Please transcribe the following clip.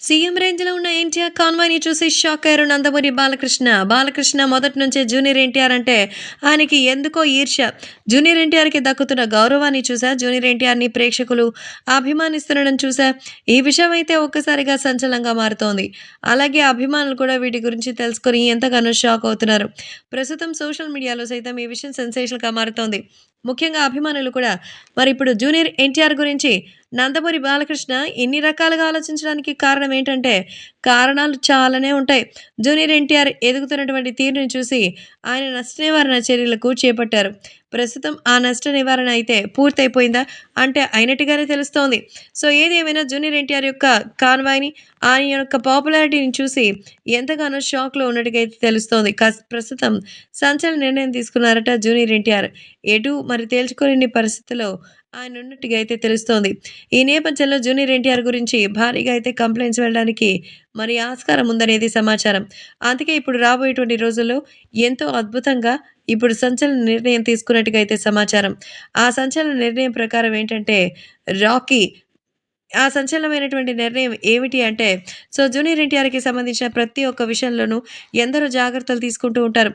CM రేంజ్‌లో ఉన్న ఎన్టీఆర్ కాన్వాయ్‌ని చూసి షాక్ అయ్యారు నందమూరి బాలకృష్ణ. బాలకృష్ణ మొదటి నుంచే జూనియర్ ఎన్టీఆర్ అంటే ఆయనకి ఎందుకో ఈర్ష్య. జూనియర్ ఎన్టీఆర్‌కి దక్కుతున్న గౌరవాన్ని చూసా, జూనియర్ ఎన్టీఆర్‌ని ప్రేక్షకులు అభిమానిస్తుండడం చూసా, ఈ విషయం అయితే ఒక్కసారిగా సంచలనంగా మారుతోంది. అలాగే అభిమానులు కూడా వీటి గురించి తెలుసుకొని ఎంతగానో షాక్ అవుతున్నారు. ప్రస్తుతం సోషల్ మీడియాలో సైతం ఈ విషయం సెన్సేషన్‌గా మారుతోంది. ముఖ్యంగా అభిమానులు కూడా మరిప్పుడు జూనియర్ ఎన్టీఆర్ గురించి నందమూరి బాలకృష్ణ ఇన్ని రకాలుగా ఆలోచించడానికి కారణం ఏంటంటే, కారణాలు చాలానే ఉంటాయి. జూనియర్ ఎన్టీఆర్ ఎదుగుతున్నటువంటి తీరుని చూసి ఆయన నష్ట నివారణ చర్యలకు చేపట్టారు. ప్రస్తుతం ఆ నష్ట నివారణ అయితే పూర్తయిపోయిందా? అంటే అయినట్టుగానే తెలుస్తోంది. సో, ఏది ఏమైనా జూనియర్ ఎన్టీఆర్ యొక్క కాన్వాయ్‌ని, ఆయన యొక్క పాపులారిటీని చూసి ఎంతగానో షాక్‌లో ఉన్నట్టుగా అయితే తెలుస్తోంది. ప్రస్తుతం సంచలన నిర్ణయం తీసుకున్నారట జూనియర్ ఎన్టీఆర్. ఎటూ మరి తేల్చుకోలేని పరిస్థితిలో ఆయనున్నట్టుగా అయితే తెలుస్తోంది. ఈ నేపథ్యంలో జూనియర్ ఎన్టీఆర్ గురించి భారీగా అయితే కంప్లెయింట్స్ వెళ్ళడానికి మరి ఆస్కారం ఉందనేది సమాచారం. అందుకే ఇప్పుడు రాబోయేటువంటి రోజుల్లో ఎంతో అద్భుతంగా ఇప్పుడు సంచలన నిర్ణయం తీసుకున్నట్టుగా అయితే సమాచారం. ఆ సంచలన నిర్ణయం ప్రకారం ఏంటంటే 'రాకీ' ఆ సంచలనమైనటువంటి నిర్ణయం ఏమిటి అంటే, సో, జూనియర్ ఎన్టీఆర్‌కి సంబంధించిన ప్రతి ఒక్క విషయంలోనూ ఎందరో జాగ్రత్తలు తీసుకుంటూ ఉంటారు.